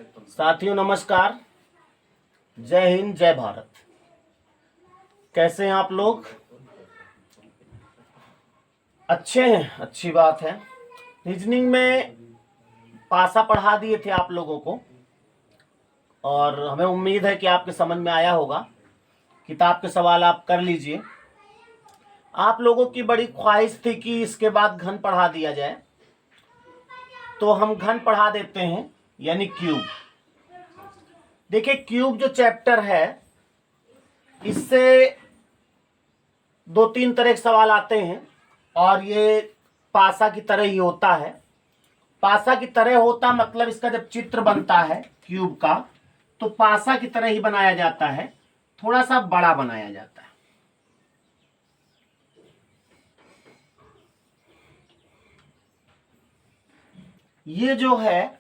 साथियों नमस्कार। जय हिंद जय भारत। कैसे हैं आप लोग? अच्छे हैं, अच्छी बात है। रीजनिंग में पासा पढ़ा दिए थे आप लोगों को और हमें उम्मीद है कि आपके समझ में आया होगा। किताब के सवाल आप कर लीजिए। आप लोगों की बड़ी ख्वाहिश थी कि इसके बाद घन पढ़ा दिया जाए, तो हम घन पढ़ा देते हैं, यानी क्यूब। देखिए, क्यूब जो चैप्टर है इससे दो तीन तरह के सवाल आते हैं और ये पासा की तरह ही होता है। पासा की तरह होता मतलब इसका जब चित्र बनता है क्यूब का तो पासा की तरह ही बनाया जाता है, थोड़ा सा बड़ा बनाया जाता है। ये जो है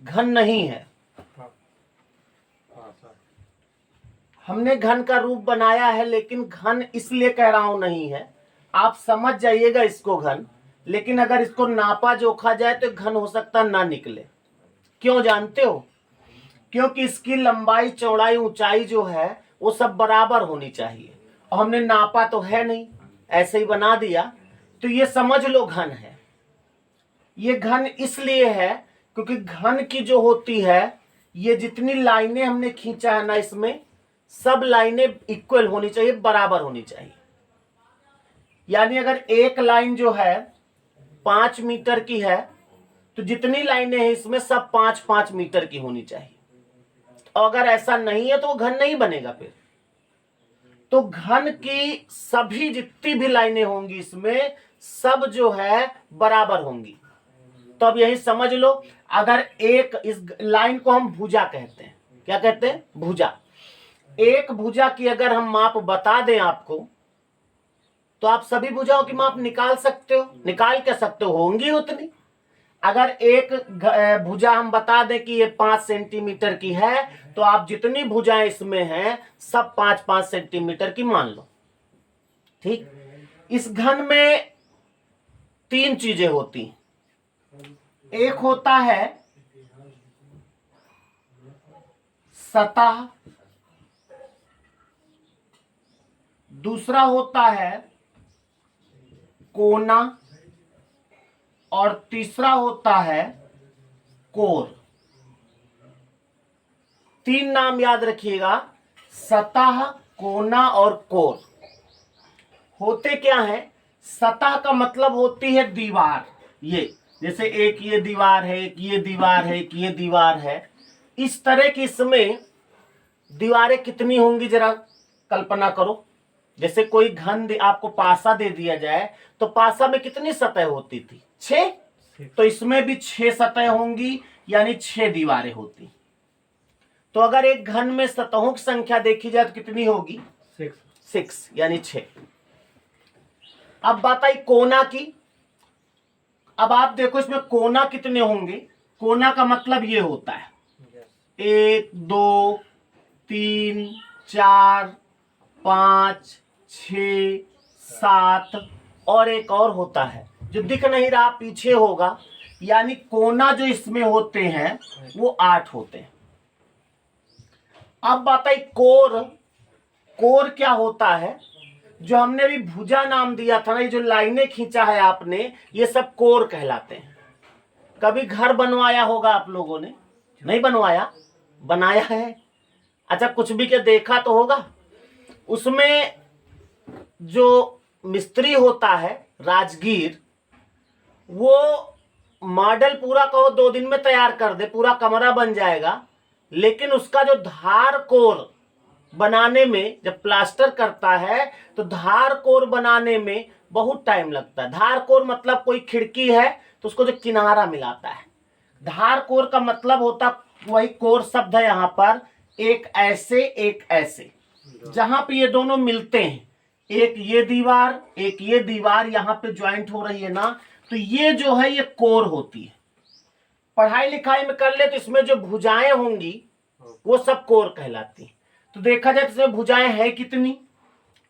घन नहीं है। हमने घन का रूप बनाया है, लेकिन घन इसलिए कह रहा हूं नहीं है, आप समझ जाइएगा इसको घन। लेकिन अगर इसको नापा जोखा जाए तो घन हो सकता ना निकले। क्यों जानते हो? क्योंकि इसकी लंबाई चौड़ाई ऊंचाई जो है वो सब बराबर होनी चाहिए, और हमने नापा तो है नहीं, ऐसे ही बना दिया, तो ये समझ लो घन है। ये घन इसलिए है क्योंकि घन की जो होती है, ये जितनी लाइनें हमने खींचा है ना, इसमें सब लाइनें इक्वल होनी चाहिए, बराबर होनी चाहिए। यानी अगर एक लाइन जो है 5 मीटर की है तो जितनी लाइनें हैं इसमें सब 5-5 मीटर की होनी चाहिए। और अगर ऐसा नहीं है तो वो घन नहीं बनेगा फिर। तो घन की सभी जितनी भी लाइनें होंगी इसमें सब जो है बराबर होंगी। तो अब यही समझ लो, अगर एक इस लाइन को हम भुजा कहते हैं। क्या कहते हैं? भुजा। एक भुजा की अगर हम माप बता दें आपको, तो आप सभी भुजाओं की माप निकाल सकते हो। निकाल के सकते हो, होंगी उतनी। अगर एक भुजा हम बता दें कि ये 5 सेंटीमीटर की है, तो आप जितनी भुजाएं इसमें हैं सब 5-5 सेंटीमीटर की मान लो। ठीक। इस घन में 3 चीजें होती। एक होता है सतह, दूसरा होता है कोना, और तीसरा होता है कोर। 3 नाम याद रखिएगा, सतह, कोना और कोर। होते क्या है? सतह का मतलब होती है दीवार। ये जैसे एक ये दीवार है, एक ये दीवार है, एक ये दीवार है, इस तरह की इसमें दीवारें कितनी होंगी जरा कल्पना करो। जैसे कोई घन आपको पासा दे दिया जाए तो पासा में कितनी सतह होती थी? 6। तो इसमें भी 6 सतह होंगी, यानी 6 दीवारें होती। तो अगर एक घन में सतहों की संख्या देखी जाए तो कितनी होगी? 6, यानी 6। अब बात आई कोना की। अब आप देखो इसमें कोना कितने होंगे। कोना का मतलब ये होता है 1 2 3 4 5 6 7, और एक और होता है जो दिख नहीं रहा, पीछे होगा। यानी कोना जो इसमें होते हैं वो 8 होते हैं। अब बात आई कोर। कोर क्या होता है? जो हमने भी भुजा नाम दिया था ना, ये जो लाइनें खींचा है आपने, ये सब कोर कहलाते हैं। कभी घर बनवाया होगा आप लोगों ने? नहीं बनवाया? बनाया है। अच्छा, कुछ भी क्या देखा तो होगा। उसमें जो मिस्त्री होता है, राजगीर, वो मॉडल पूरा कहो 2 दिन में तैयार कर दे, पूरा कमरा बन जाएगा, लेकिन उसका जो धार कोर बनाने में, जब प्लास्टर करता है तो धार कोर बनाने में बहुत टाइम लगता है। धार कोर मतलब कोई खिड़की है तो उसको जो किनारा मिलाता है। धार कोर का मतलब होता, वही कोर शब्द है यहां पर, एक ऐसे एक ऐसे, जहां पे ये दोनों मिलते हैं, एक ये दीवार एक ये दीवार यहां पे ज्वाइंट हो रही है ना, तो ये जो है ये कोर होती है। पढ़ाई लिखाई में कर ले तो इसमें जो भुजाएं होंगी वो सब कोर कहलाती। तो देखा जाए तो इसमें भुजाएं हैं कितनी?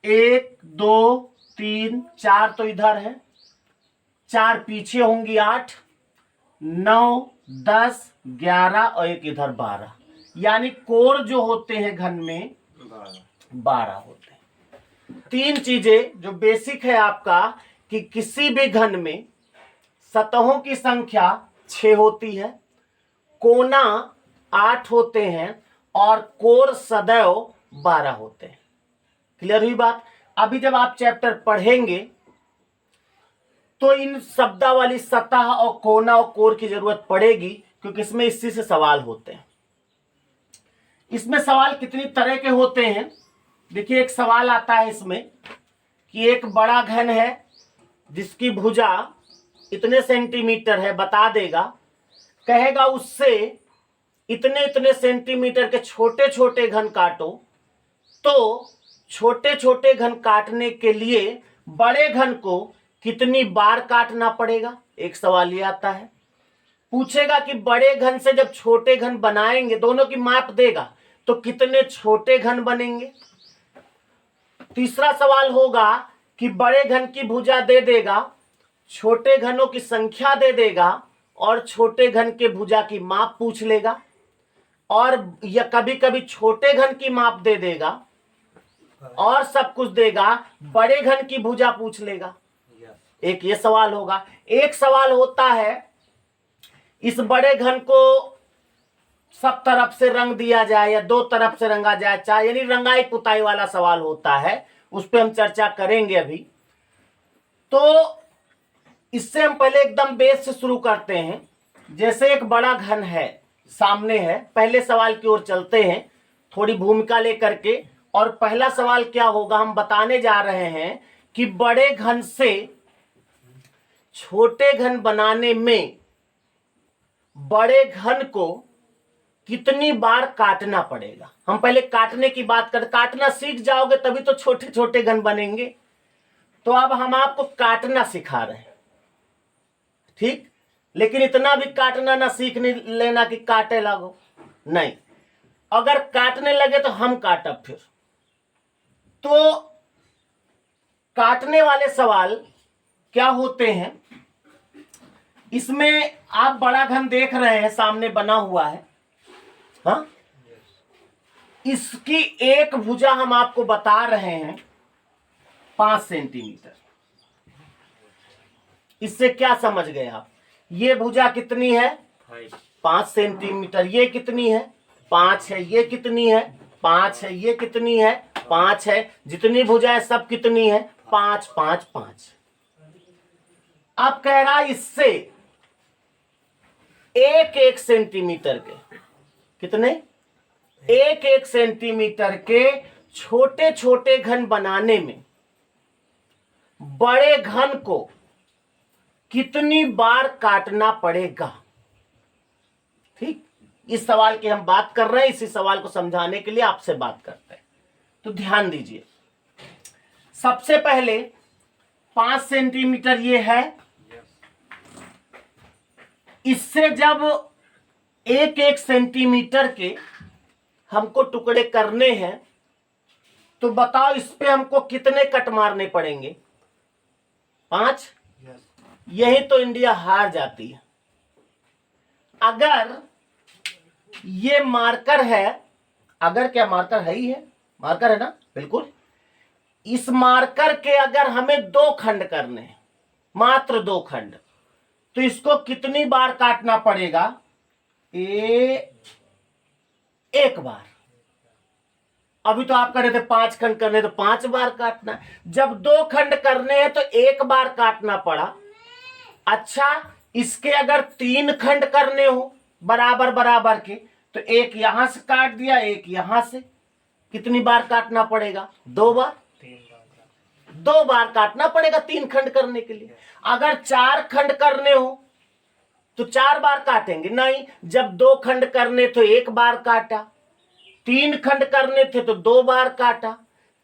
1 2 3 4 तो इधर है, 4 पीछे होंगी, 8 9 10 11 और एक इधर 12, यानी कोर जो होते हैं घन में 12 होते हैं। तीन चीजें जो बेसिक है आपका कि किसी भी घन में सतहों की संख्या 6 होती है, कोना 8 होते हैं और कोर सदैव 12 होते हैं। क्लियर हुई बात? अभी जब आप चैप्टर पढ़ेंगे तो इन शब्दावली सतह और कोना और कोर की जरूरत पड़ेगी, क्योंकि इसमें इसी से सवाल होते हैं। इसमें सवाल कितनी तरह के होते हैं? देखिए, एक सवाल आता है इसमें कि एक बड़ा घन है जिसकी भुजा इतने सेंटीमीटर है, बता देगा, कहेगा उससे इतने इतने सेंटीमीटर के छोटे छोटे घन काटो। तो छोटे छोटे घन काटने के लिए बड़े घन को कितनी बार काटना पड़ेगा? एक सवाल ये आता है। पूछेगा कि बड़े घन से जब छोटे घन बनाएंगे, दोनों की माप देगा, तो कितने छोटे घन बनेंगे? तीसरा सवाल होगा कि बड़े घन की भुजा दे देगा, छोटे घनों की संख्या दे देगा और छोटे घन के भुजा की माप पूछ लेगा, और या कभी कभी छोटे घन की माप दे देगा और सब कुछ देगा, बड़े घन की भुजा पूछ लेगा। एक ये सवाल होगा। एक सवाल होता है इस बड़े घन को सब तरफ से रंग दिया जाए या दो तरफ से रंगा जाए, चाहे यानी रंगाई पुताई वाला सवाल होता है, उस पर हम चर्चा करेंगे अभी। तो इससे हम पहले एकदम बेस से शुरू करते हैं। जैसे एक बड़ा घन है, सामने है, पहले सवाल की ओर चलते हैं थोड़ी भूमिका लेकर के। और पहला सवाल क्या होगा, हम बताने जा रहे हैं कि बड़े घन से छोटे घन बनाने में बड़े घन को कितनी बार काटना पड़ेगा। हम पहले काटने की बात कर, काटना सीख जाओगे तभी तो छोटे छोटे घन बनेंगे। तो अब हम आपको काटना सिखा रहे हैं, ठीक? लेकिन इतना भी काटना ना सीख नहीं लेना कि काटे लगो, नहीं। अगर काटने लगे तो हम काटब फिर। तो काटने वाले सवाल क्या होते हैं, इसमें आप बड़ा घन देख रहे हैं, सामने बना हुआ है, हाँ? इसकी एक भुजा हम आपको बता रहे हैं 5 सेंटीमीटर। इससे क्या समझ गए आप? ये भुजा कितनी है? 5 सेंटीमीटर। ये कितनी है? 5 है। ये कितनी है? 5 है। ये कितनी है? 5 है। जितनी भुजाएं सब कितनी है? 5 5 5। अब कह रहा इससे एक एक सेंटीमीटर के कितने? एक एक सेंटीमीटर के छोटे छोटे घन बनाने में बड़े घन को कितनी बार काटना पड़ेगा। ठीक, इस सवाल की हम बात कर रहे हैं, इसी सवाल को समझाने के लिए आपसे बात करते हैं। तो ध्यान दीजिए, सबसे पहले 5 सेंटीमीटर ये है। इससे जब एक एक सेंटीमीटर के हमको टुकड़े करने हैं तो बताओ इस पे हमको कितने कट मारने पड़ेंगे? 5। यही तो इंडिया हार जाती है। अगर ये मार्कर है, अगर क्या मार्कर है ही है, मार्कर है ना, बिल्कुल। इस मार्कर के अगर हमें 2 खंड करने हैं, मात्र 2 खंड, तो इसको कितनी बार काटना पड़ेगा? एक बार। अभी तो आप कर रहे थे 5 खंड करने, तो 5 बार काटना है। जब 2 खंड करने हैं तो 1 बार काटना पड़ा। अच्छा, इसके अगर 3 खंड करने हो बराबर बराबर के, तो एक यहां से काट दिया, एक यहां से, कितनी बार काटना पड़ेगा? 2 बार। 2 बार काटना पड़ेगा 3 खंड करने के लिए। अगर 4 खंड करने हो तो 4 बार काटेंगे? नहीं, जब 2 खंड करने तो 1 बार काटा, 3 खंड करने थे तो 2 बार काटा,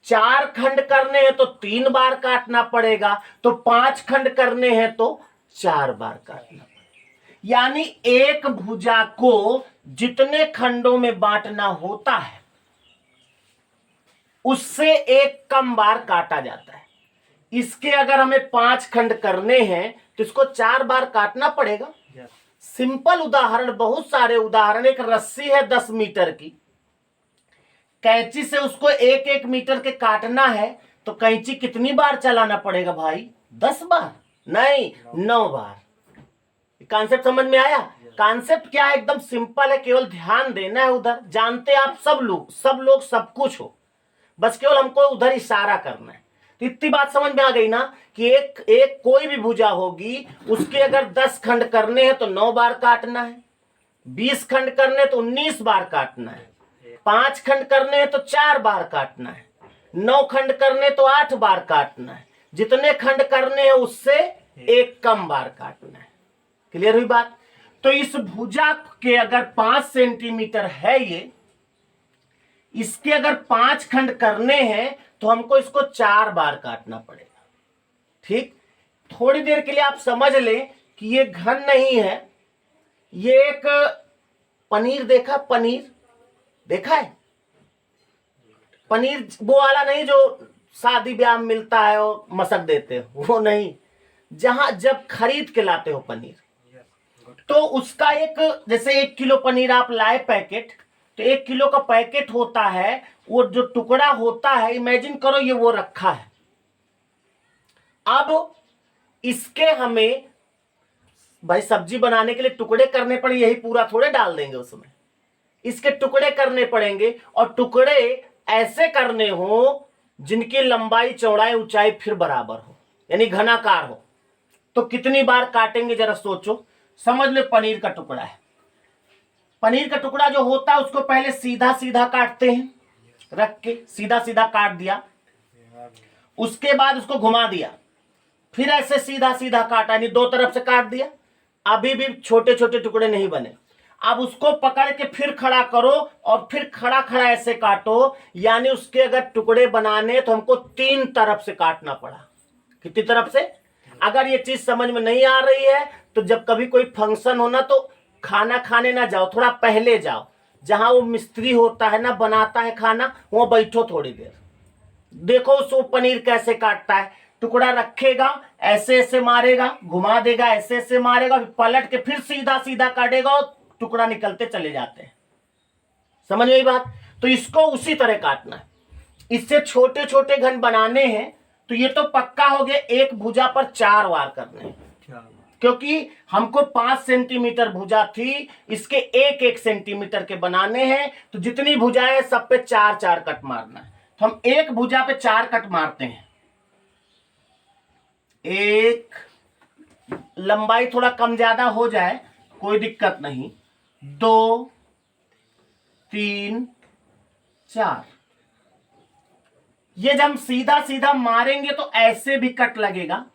4 खंड करने हैं तो 3 बार काटना पड़ेगा, तो 5 खंड करने हैं तो 4 बार काटना पड़ेगा। यानी एक भुजा को जितने खंडों में बांटना होता है उससे 1 कम बार काटा जाता है। इसके अगर हमें 5 खंड करने हैं तो इसको 4 बार काटना पड़ेगा। सिंपल उदाहरण, बहुत सारे उदाहरण। एक रस्सी है 10 मीटर की, कैंची से उसको 1-1 मीटर के काटना है, तो कैंची कितनी बार चलाना पड़ेगा भाई? 10 बार? नहीं, 9 बार। कॉन्सेप्ट समझ में आया? कॉन्सेप्ट क्या है? एकदम सिंपल है, केवल ध्यान देना है उधर। जानते आप सब लोग सब कुछ हो, बस केवल हमको उधर इशारा करना है। तो इतनी बात समझ में आ गई ना कि एक कोई भी भुजा होगी, उसके अगर 10 खंड करने हैं तो 9 बार काटना है, 20 खंड करने तो 19 बार काटना है, 5 खंड करने हैं तो 4 बार काटना है, 9 खंड करने तो 8 बार काटना है, जितने खंड करने हैं उससे एक कम बार काटना है। क्लियर हुई बात? तो इस भुजा के अगर 5 सेंटीमीटर है ये, इसके अगर 5 खंड करने हैं तो हमको इसको 4 बार काटना पड़ेगा। ठीक, थोड़ी देर के लिए आप समझ लें कि ये घन नहीं है, ये एक पनीर देखा है? पनीर वो वाला नहीं जो शादी ब्याह में मिलता है और मसक देते हो, वो नहीं, जहां जब खरीद के लाते हो पनीर, तो उसका एक, जैसे 1 किलो पनीर आप लाए पैकेट, तो 1 किलो का पैकेट होता है, वो जो टुकड़ा होता है, इमेजिन करो ये वो रखा है। अब इसके हमें भाई सब्जी बनाने के लिए टुकड़े करने पड़े, यही पूरा थोड़े डाल देंगे उसमें, इसके टुकड़े करने पड़ेंगे, और टुकड़े ऐसे करने हो जिनकी लंबाई चौड़ाई ऊंचाई फिर बराबर हो, यानी घनाकार हो। तो कितनी बार काटेंगे जरा सोचो। समझ लो पनीर का टुकड़ा है, पनीर का टुकड़ा जो होता है उसको पहले सीधा सीधा काटते हैं, रख के सीधा सीधा काट दिया, उसके बाद उसको घुमा दिया, फिर ऐसे सीधा सीधा काटा, यानी 2 तरफ से काट दिया, अभी भी छोटे छोटे टुकड़े नहीं बने। अब उसको पकड़ के फिर खड़ा करो और फिर खड़ा खड़ा ऐसे काटो, यानी उसके अगर टुकड़े बनाने तो हमको 3 तरफ से काटना पड़ा। कितनी तरफ से? अगर ये चीज समझ में नहीं आ रही है तो जब कभी कोई फंक्शन हो ना, तो खाना खाने ना जाओ, थोड़ा पहले जाओ, जहां वो मिस्त्री होता है ना, बनाता है खाना, वो बैठो थोड़ी देर, देखो उसको पनीर कैसे काटता है। टुकड़ा रखेगा, ऐसे ऐसे मारेगा, घुमा देगा, ऐसे ऐसे मारेगा, पलट के फिर सीधा सीधा काटेगा और टुकड़ा निकलते चले जाते हैं। समझ में आई बात? तो इसको उसी तरह काटना है। इससे छोटे छोटे घन बनाने हैं, तो ये तो पक्का हो गया, एक भुजा पर 4 वार करने हैं, क्योंकि हमको 5 सेंटीमीटर भुजा थी, इसके 1-1 सेंटीमीटर के बनाने हैं, तो जितनी भुजाएं सब पे 4-4 कट मारना है। तो हम एक भुजा पे 4 कट मारते हैं। एक, लंबाई थोड़ा कम ज्यादा हो जाए कोई दिक्कत नहीं, 2, 3, 4। ये जब हम सीधा सीधा मारेंगे तो ऐसे भी कट लगेगा,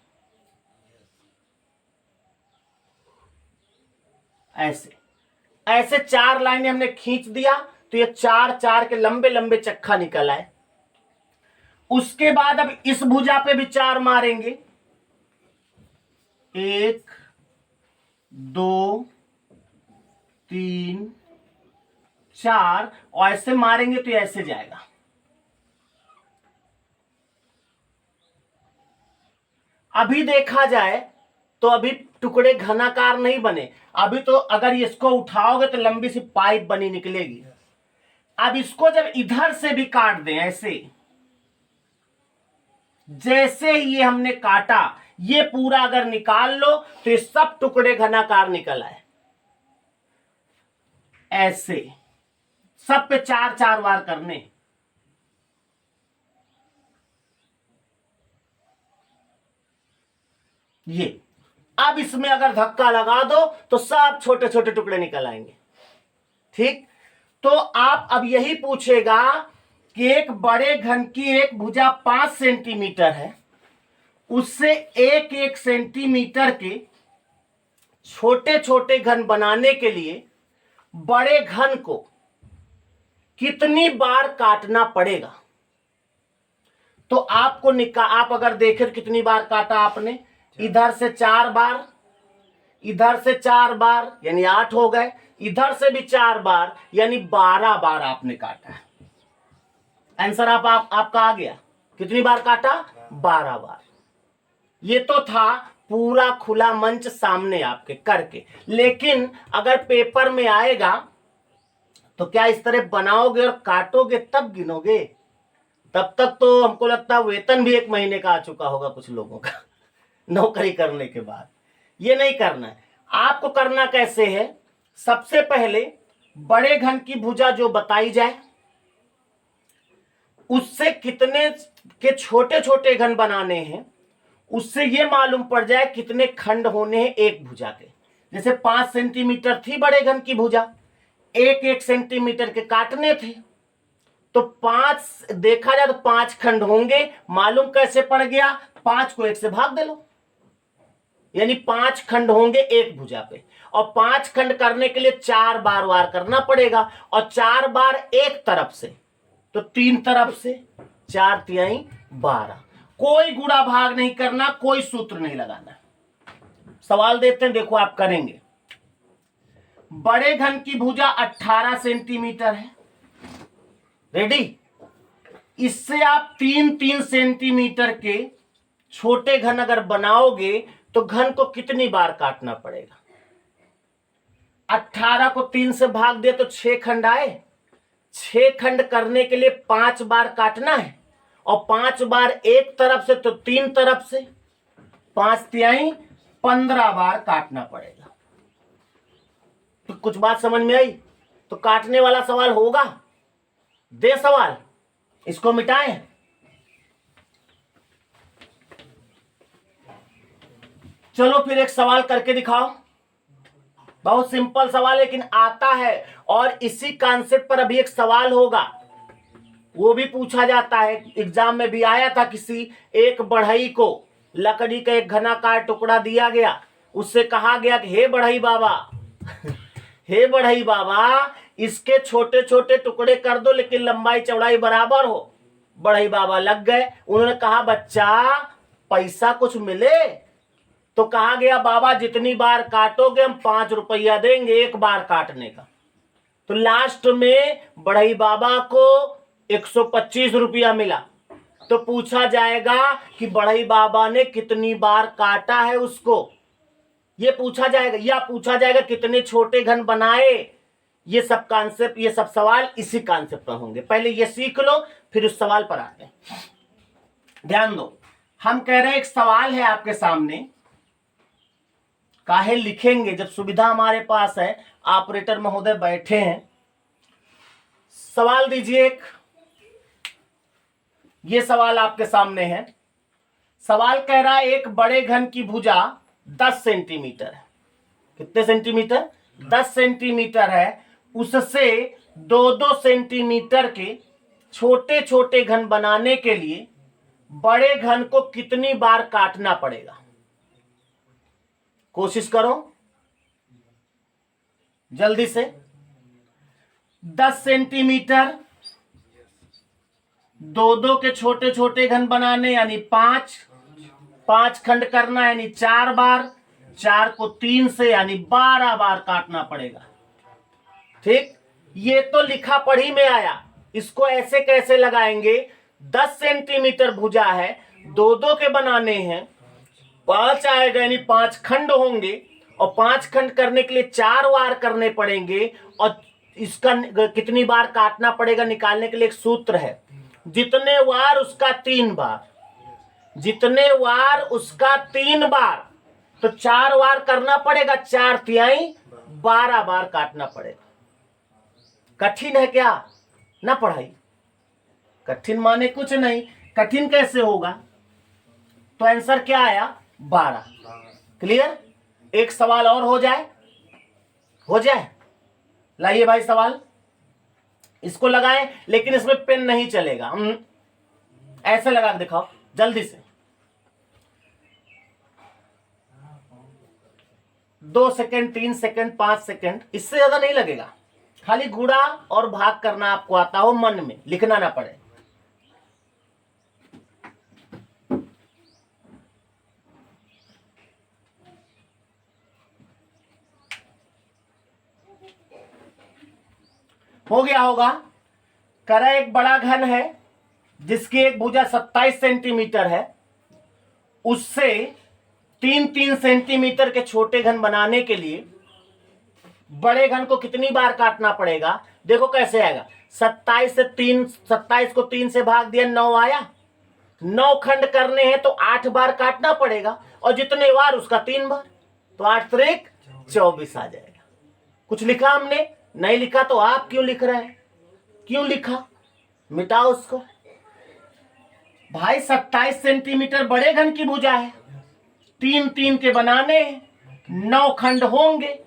ऐसे ऐसे 4 लाइनें हमने खींच दिया, तो ये 4-4 के लंबे लंबे चक्का निकल आए। उसके बाद अब इस भुजा पे भी 4 मारेंगे, 1, 2, 3, 4, और ऐसे मारेंगे तो ऐसे जाएगा। अभी देखा जाए तो अभी टुकड़े घनाकार नहीं बने, अभी तो अगर इसको उठाओगे तो लंबी सी पाइप बनी निकलेगी। अब इसको जब इधर से भी काट दें, ऐसे जैसे ये हमने काटा, ये पूरा अगर निकाल लो तो ये सब टुकड़े घनाकार निकल आए। ऐसे सब पे 4-4 वार करने। ये अब इसमें अगर धक्का लगा दो तो सब छोटे छोटे टुकड़े निकल आएंगे। ठीक, तो आप अब यही पूछेगा कि एक बड़े घन की एक भुजा 5 सेंटीमीटर है, उससे 1-1 सेंटीमीटर के छोटे छोटे घन बनाने के लिए बड़े घन को कितनी बार काटना पड़ेगा। तो आपको आप अगर देखें कितनी बार काटा आपने, इधर से 4 बार, इधर से 4 बार, यानी 8 हो गए, इधर से भी 4 बार, यानी 12 बार आपने काटा है। आंसर आपका आ गया। कितनी बार काटा? 12 बार। ये तो था पूरा खुला मंच सामने आपके करके। लेकिन अगर पेपर में आएगा तो क्या इस तरह बनाओगे और काटोगे तब गिनोगे? तब तक तो हमको लगता है वेतन भी 1 महीने का आ चुका होगा कुछ लोगों का नौकरी करने के बाद। ये नहीं करना है। आपको करना कैसे है, सबसे पहले बड़े घन की भुजा जो बताई जाए उससे कितने के छोटे छोटे घन बनाने हैं, उससे ये मालूम पड़ जाए कितने खंड होने हैं एक भुजा के। जैसे 5 सेंटीमीटर थी बड़े घन की भुजा, 1-1 सेंटीमीटर के काटने थे, तो 5 देखा जाए तो 5 खंड होंगे। मालूम कैसे पड़ गया? 5 को 1 से भाग दे लो, यानी 5 खंड होंगे एक भुजा पे। और 5 खंड करने के लिए 4 बार वार करना पड़ेगा, और 4 बार एक तरफ से तो 3 तरफ से 4 तिहाई 12। कोई गुणा भाग नहीं करना, कोई सूत्र नहीं लगाना। सवाल देते हैं, देखो आप करेंगे। बड़े घन की भुजा 18 सेंटीमीटर है, रेडी। इससे आप 3-3 सेंटीमीटर के छोटे घन अगर बनाओगे तो घन को कितनी बार काटना पड़ेगा? 18 को 3 से भाग दे तो 6 खंड आए। 6 खंड करने के लिए 5 बार काटना है, और 5 बार एक तरफ से तो 3 तरफ से 5 तिहाई 15 बार काटना पड़ेगा। तो कुछ बात समझ में आई? तो काटने वाला सवाल होगा, दे सवाल, इसको मिटाएं। चलो फिर एक सवाल करके दिखाओ। बहुत सिंपल सवाल लेकिन आता है, और इसी कॉन्सेप्ट पर अभी एक सवाल होगा, वो भी पूछा जाता है। एग्जाम में भी आया था, किसी एक बढ़ई को लकड़ी का एक घनाकार टुकड़ा दिया गया, उससे कहा गया कि हे बढ़ई बाबा हे बढ़ई बाबा, इसके छोटे छोटे टुकड़े कर दो लेकिन लंबाई चौड़ाई बराबर हो। बढ़ई बाबा लग गए। उन्होंने कहा बच्चा पैसा कुछ मिले? तो कहा गया बाबा जितनी बार काटोगे हम 5 रुपया देंगे एक बार काटने का। तो लास्ट में बढ़ई बाबा को 125 रुपया मिला। तो पूछा जाएगा कि बढ़ई बाबा ने कितनी बार काटा है उसको, ये पूछा जाएगा, या पूछा जाएगा कितने छोटे घन बनाए। ये सब कॉन्सेप्ट, ये सब सवाल इसी कॉन्सेप्ट पर होंगे। पहले ये सीख लो, फिर उस सवाल पर आते हैं। ध्यान दो, हम कह रहे हैं एक सवाल है आपके सामने, काहे लिखेंगे जब सुविधा हमारे पास है। ऑपरेटर महोदय बैठे हैं, सवाल दीजिए एक। ये सवाल आपके सामने है। सवाल कह रहा है एक बड़े घन की भुजा 10 सेंटीमीटर है। कितने सेंटीमीटर? 10 सेंटीमीटर है। उससे 2-2 सेंटीमीटर के छोटे छोटे घन बनाने के लिए बड़े घन को कितनी बार काटना पड़ेगा? कोशिश करो जल्दी से। 10 सेंटीमीटर, 2-2 के छोटे छोटे घन बनाने यानी 5 खंड करना यानी 4 बार, 4 को 3 से यानी 12 बार काटना पड़ेगा। ठीक, ये तो लिखा पढ़ी में आया, इसको ऐसे कैसे लगाएंगे? 10 सेंटीमीटर भुजा है, 2-2 के बनाने हैं, 5 आएगा यानी 5 खंड होंगे, और 5 खंड करने के लिए 4 वार करने पड़ेंगे, और इसका कितनी बार काटना पड़ेगा निकालने के लिए एक सूत्र है, जितने वार उसका 3 बार, जितने वार उसका 3 बार। तो 4 वार करना पड़ेगा, 4 तिहाई 12 बार काटना पड़ेगा। कठिन है क्या? ना पढ़ाई कठिन माने कुछ नहीं, कठिन कैसे होगा? तो आंसर क्या आया? 12। क्लियर? एक सवाल और हो जाए, हो जाए। लाइए भाई सवाल, इसको लगाएं, लेकिन इसमें पेन नहीं चलेगा। ऐसे लगा के दिखाओ जल्दी से। 2 सेकेंड, 3 सेकेंड, 5 सेकेंड, इससे ज्यादा नहीं लगेगा। खाली गुणा और भाग करना आपको आता हो, मन में लिखना ना पड़े। हो गया होगा। करा एक बड़ा घन है जिसकी एक भुजा 27 सेंटीमीटर है, उससे 3-3 सेंटीमीटर के छोटे घन बनाने के लिए बड़े घन को कितनी बार काटना पड़ेगा? देखो कैसे आएगा। 27 को 3 से भाग दिया, 9 आया। 9 खंड करने हैं तो 8 बार काटना पड़ेगा, और जितने बार उसका 3 बार, तो 8 त्रिक 24 आ जाएगा। कुछ लिखा हमने? नहीं लिखा तो आप क्यों लिख रहे हैं? क्यों लिखा? मिटाओ उसको। भाई 27 सेंटीमीटर बड़े घन की भुजा है, 3-3 के बनाने हैं, 9 खंड होंगे।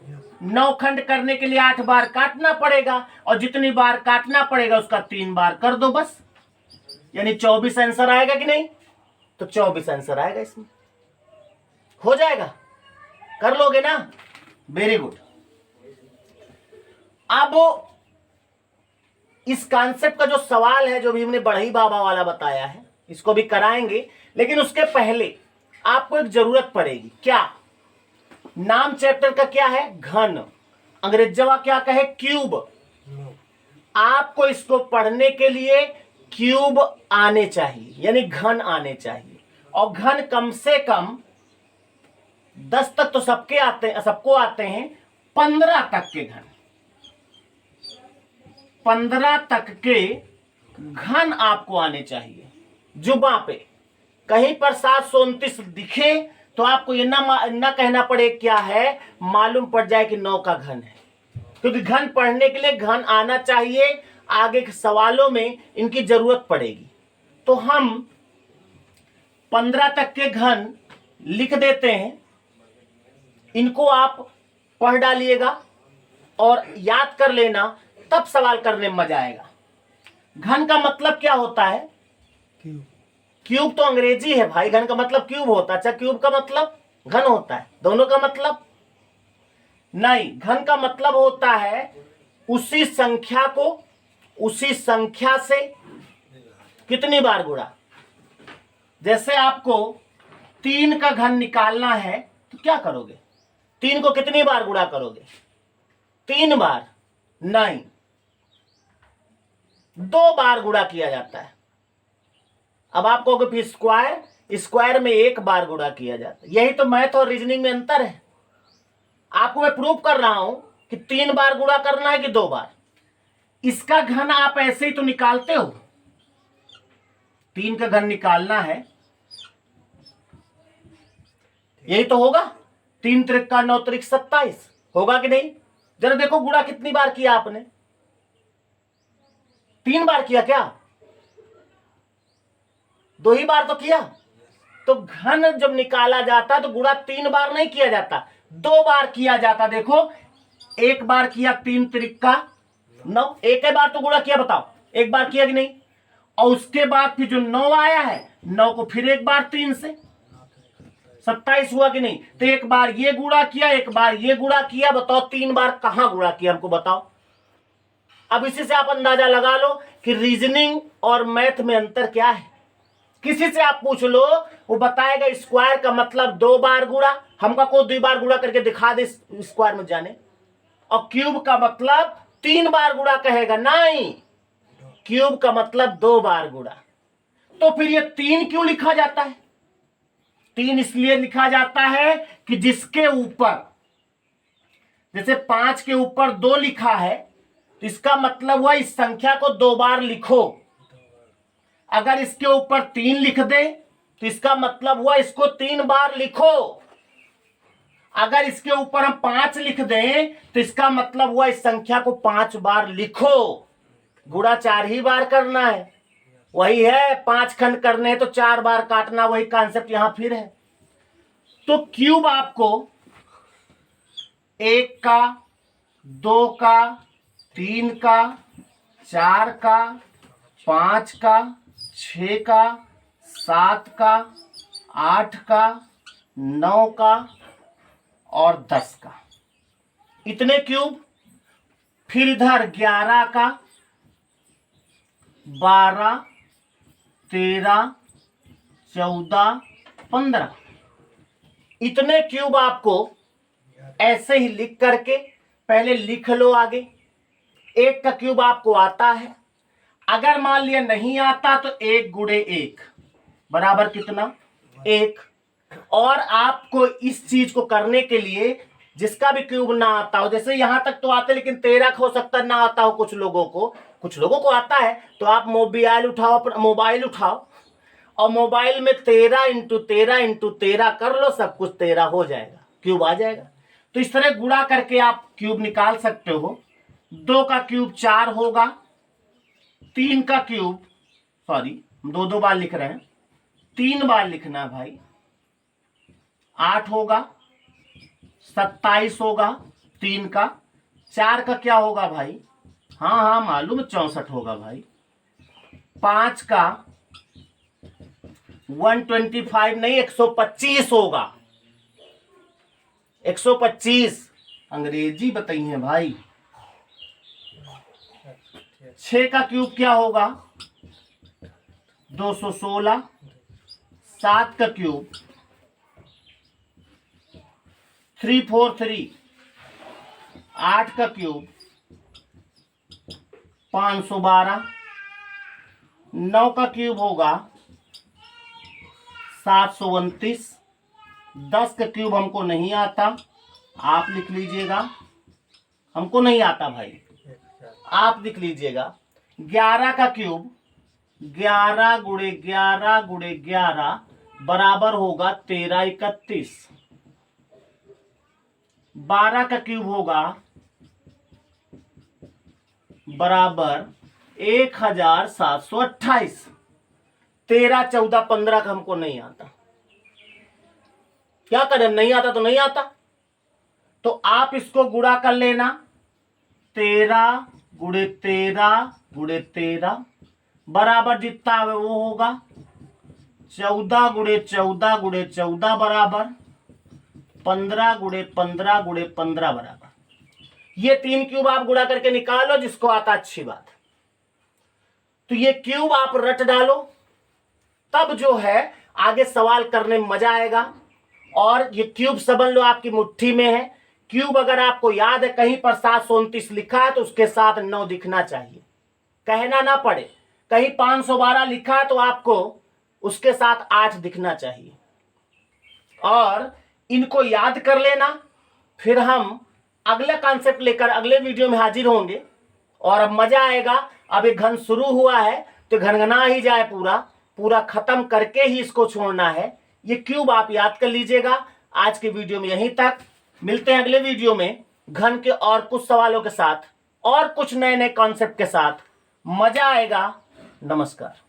9 खंड करने के लिए 8 बार काटना पड़ेगा, और जितनी बार काटना पड़ेगा उसका 3 बार कर दो बस, यानी 24 आंसर आएगा कि नहीं? तो 24 आंसर आएगा इसमें। हो जाएगा? कर लोगे ना? Very good. अब इस कॉन्सेप्ट का जो सवाल है, जो भी हमने बढ़ई बाबा वाला बताया है, इसको भी कराएंगे, लेकिन उसके पहले आपको एक जरूरत पड़ेगी। क्या? नाम चैप्टर का क्या है? घन। अंग्रेजवा क्या कहे? क्यूब। आपको इसको पढ़ने के लिए क्यूब आने चाहिए, यानी घन आने चाहिए। और घन कम से कम 10 तक तो सबके आते हैं, सबको आते हैं। 15 तक के घन, 15 तक के घन आपको आने चाहिए। जुबां पे कहीं पर 729 दिखे तो आपको ये ना कहना पड़े क्या है, मालूम पड़ जाए कि 9 का घन है, क्योंकि घन पढ़ने के लिए घन आना चाहिए। आगे के सवालों में इनकी जरूरत पड़ेगी। तो हम 15 तक के घन लिख देते हैं, इनको आप पढ़ डालिएगा और याद कर लेना, तब सवाल करने में मजा आएगा। घन का मतलब क्या होता है? क्यूब तो अंग्रेजी है भाई, घन का मतलब क्यूब होता है। अच्छा, क्यूब का मतलब घन होता है? दोनों का मतलब नहीं। घन का मतलब होता है उसी संख्या को उसी संख्या से कितनी बार गुणा। जैसे आपको 3 का घन निकालना है तो क्या करोगे? 3 को कितनी बार गुणा करोगे? 3 बार नहीं, 2 बार गुणा किया जाता है। अब आप कहोगे फिर स्क्वायर में 1 बार गुणा किया जाता है। यही तो मैथ और रीजनिंग में अंतर है। आपको मैं प्रूव कर रहा हूं कि 3 बार गुणा करना है कि 2 बार। इसका घन आप ऐसे ही तो निकालते हो। 3 का घन निकालना है, यही तो होगा। 3 त्रिक का 9 त्रिक 27 होगा कि नहीं? जरा देखो गुणा कितनी बार किया आपने? 3 बार किया क्या? 2 ही बार तो किया। तो घन जब निकाला जाता तो गुणा 3 बार नहीं किया जाता, 2 बार किया जाता। देखो 1 बार किया 3 त्रिक का 9, एक ही बार तो गुणा किया, बताओ 1 बार किया कि नहीं? और उसके बाद फिर जो 9 आया है, 9 को फिर 1 बार 3 से 27 हुआ कि नहीं? तो 1 बार ये गुणा किया, 1 बार ये गुणा किया। बताओ 3 बार कहां गुणा किया, हमको बताओ। अब इसी से आप अंदाजा लगा लो कि रीजनिंग और मैथ में अंतर क्या है। किसी से आप पूछ लो, वो बताएगा स्क्वायर का मतलब 2 बार गुणा। हमका को 2 बार गुणा करके दिखा दे स्क्वायर में जाने। और क्यूब का मतलब 3 बार गुणा कहेगा, नहीं, क्यूब का मतलब 2 बार गुणा। तो फिर ये 3 क्यों लिखा जाता है? 3 इसलिए लिखा जाता है कि जिसके ऊपर, जैसे 5 के ऊपर 2 लिखा है तो इसका मतलब हुआ इस संख्या को 2 बार लिखो। अगर इसके ऊपर 3 लिख दे तो इसका मतलब हुआ इसको 3 बार लिखो। अगर इसके ऊपर हम 5 लिख दें तो इसका मतलब हुआ इस संख्या को 5 बार लिखो। गुणा 4 ही बार करना है, वही है। 5 खंड करने हैं तो 4 बार काटना, वही कॉन्सेप्ट यहां फिर है। तो क्यूब आपको 1 का, 2 का, 3 का, 4 का, 5 का, 6 का, 7 का, 8 का, 9 का और 10 का, इतने क्यूब। फिर इधर 11 का, 12, 13, 14, 15, इतने क्यूब आपको ऐसे ही लिख करके पहले लिख लो आगे। 1 का क्यूब आपको आता है। अगर मान लिया नहीं आता तो 1 गुणे 1 बराबर कितना? 1। और आपको इस चीज को करने के लिए जिसका भी क्यूब ना आता हो, जैसे यहां तक तो आते लेकिन 13 हो सकता ना आता हो कुछ लोगों को आता है, तो आप मोबाइल उठाओ और मोबाइल में 13 इंटू 13 इंटू 13 कर लो, सब कुछ 13 हो जाएगा, क्यूब आ जाएगा। तो इस तरह गुणा करके आप क्यूब निकाल सकते हो। 2 का क्यूब 4 होगा, 3 का क्यूब, सॉरी 2 बार लिख रहे हैं, 3 बार लिखना है भाई, 8 होगा, 27 होगा 3 का, 4 का क्या होगा भाई, हाँ मालूम, 64 होगा भाई, 5 का 125 नहीं 125 होगा, 125 अंग्रेजी बताइए भाई। 6 का क्यूब क्या होगा 216, 7 का क्यूब 343, 8 का क्यूब 512, 9 का क्यूब होगा 729, 10 का क्यूब हमको नहीं आता, आप लिख लीजिएगा, हमको नहीं आता भाई, आप लिख लीजिएगा। 11 का क्यूब 11 गुणे 11 गुणे 11 बराबर होगा 1331। 12 का क्यूब होगा बराबर 1728। 13, 14, 15 का हमको नहीं आता, क्या करें, नहीं आता तो नहीं आता, तो आप इसको गुणा कर लेना, 13 गुणे 13 गुणे 13 बराबर जितना है वो होगा 14 गुणे 14 गुणे 14 बराबर 15 गुणे 15 गुणे 15 बराबर। ये 3 क्यूब आप गुणा करके निकालो, जिसको आता अच्छी बात। तो ये क्यूब आप रट डालो, तब जो है आगे सवाल करने में मजा आएगा। और ये क्यूब समझ लो आपकी मुट्ठी में है। क्यूब अगर आपको याद है कहीं पर 729 लिखा है तो उसके साथ 9 दिखना चाहिए, कहना ना पड़े। कहीं 512 लिखा है तो आपको उसके साथ 8 दिखना चाहिए, और इनको याद कर लेना। फिर हम अगला कॉन्सेप्ट लेकर अगले वीडियो में हाजिर होंगे, और अब मजा आएगा। अब ये घन शुरू हुआ है तो घनघना ही जाए, पूरा खत्म करके ही इसको छोड़ना है। ये क्यूब आप याद कर लीजिएगा। आज के वीडियो में यहीं तक, मिलते हैं अगले वीडियो में घन के और कुछ सवालों के साथ और कुछ नए नए कॉन्सेप्ट के साथ। मजा आएगा। नमस्कार।